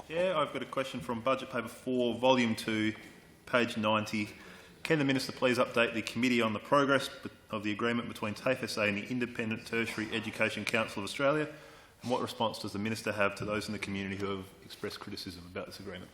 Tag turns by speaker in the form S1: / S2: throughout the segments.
S1: Yeah, I've got a question from Budget Paper 4, Volume 2, page 90. Can the Minister please update the committee on the progress of the agreement between TAFE SA and the Independent Tertiary Education Council of Australia? And what response does the Minister have to those in the community who have expressed criticism about this agreement?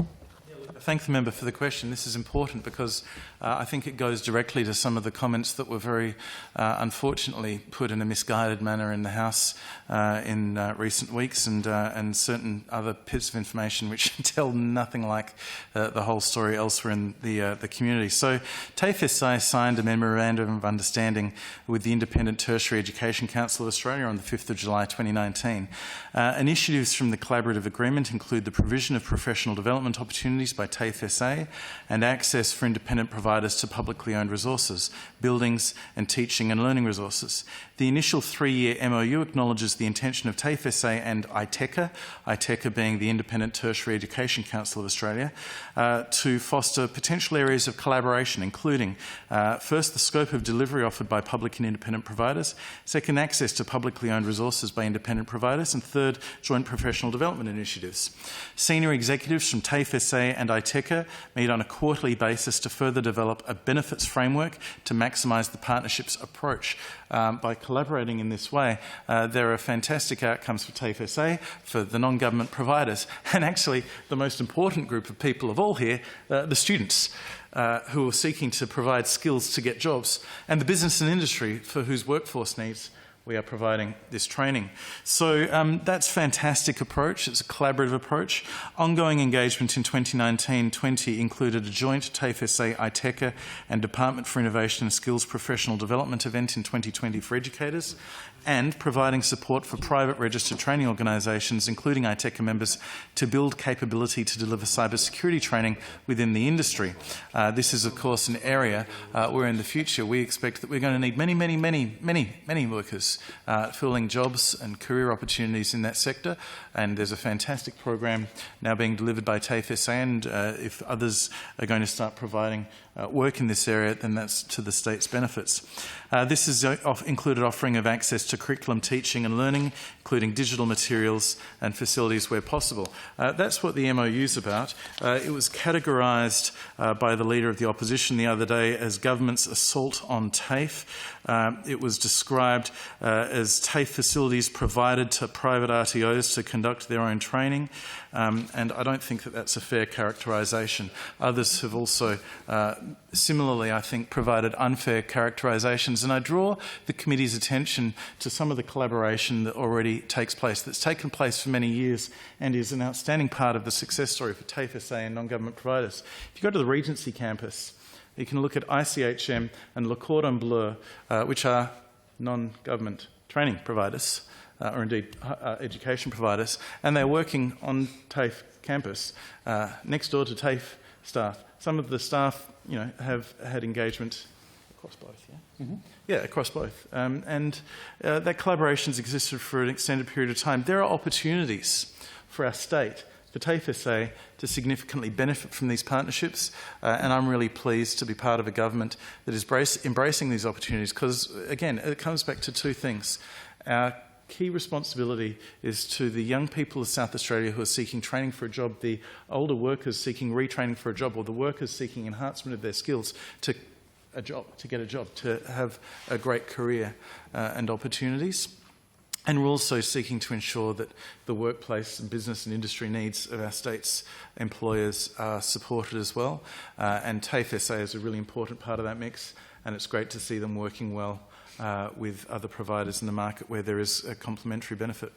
S2: Thank the member for the question. This is important because I think it goes directly to some of the comments that were very unfortunately put in a misguided manner in the House in recent weeks, and certain other bits of information which tell nothing like the whole story elsewhere in the community. So TAFE SA signed a memorandum of understanding with the Independent Tertiary Education Council of Australia on the 5th of July 2019. Initiatives from the collaborative agreement include the provision of professional development opportunities by TAFE SA and access for independent providers to publicly owned resources, buildings and teaching and learning resources. The initial 3-year MOU acknowledges the intention of TAFE SA and ITECA, ITECA being the Independent Tertiary Education Council of Australia, to foster potential areas of collaboration, including first, the scope of delivery offered by public and independent providers, second, access to publicly owned resources by independent providers, and third, joint professional development initiatives. Senior executives from TAFE SA and ITECA meet on a quarterly basis to further develop a benefits framework to maximise the partnership's approach. By collaborating in this way, there are fantastic outcomes for TAFE SA, for the non-government providers, and actually the most important group of people of all here, the students, who are seeking to provide skills to get jobs, and the business and industry for whose workforce needs we are providing this training. So that's a fantastic approach. It's a collaborative approach. Ongoing engagement in 2019-20 included a joint TAFE SA, ITECA and Department for Innovation and Skills professional development event in 2020 for educators, and providing support for private registered training organisations, including ITECA members, to build capability to deliver cybersecurity training within the industry. This is, of course, an area where in the future we expect that we're going to need many workers filling jobs and career opportunities in that sector. And there's a fantastic program now being delivered by TAFE SA, and if others are going to start providing work in this area, then that's to the state's benefits. This is included offering of access to curriculum teaching and learning, including digital materials and facilities where possible. That's what the MOU is about. It was categorised by the Leader of the Opposition the other day as government's assault on TAFE. It was described as TAFE facilities provided to private RTOs to conduct their own training, and I don't think that that's a fair characterisation. Others have also similarly, I think, provided unfair characterisations, and I draw the committee's attention to some of the collaboration that already takes place, that's taken place for many years and is an outstanding part of the success story for TAFE SA and non-government providers. If you go to the Regency campus, you can look at ICHM and Le Cordon Bleu, which are non-government training providers, or indeed education providers, and they're working on TAFE campus next door to TAFE staff. Some of the staff, have had engagement across both, yeah? Mm-hmm. Yeah, across both. And that collaboration's existed for an extended period of time. There are opportunities for our state, for TAFE SA, to significantly benefit from these partnerships, and I'm really pleased to be part of a government that is embracing these opportunities because, again, it comes back to two things. Our key responsibility is to the young people of South Australia who are seeking training for a job, the older workers seeking retraining for a job, or the workers seeking enhancement of their skills to get a job, to have a great career and opportunities. And we're also seeking to ensure that the workplace and business and industry needs of our state's employers are supported as well. And TAFE SA is a really important part of that mix, and it's great to see them working well with other providers in the market where there is a complementary benefit.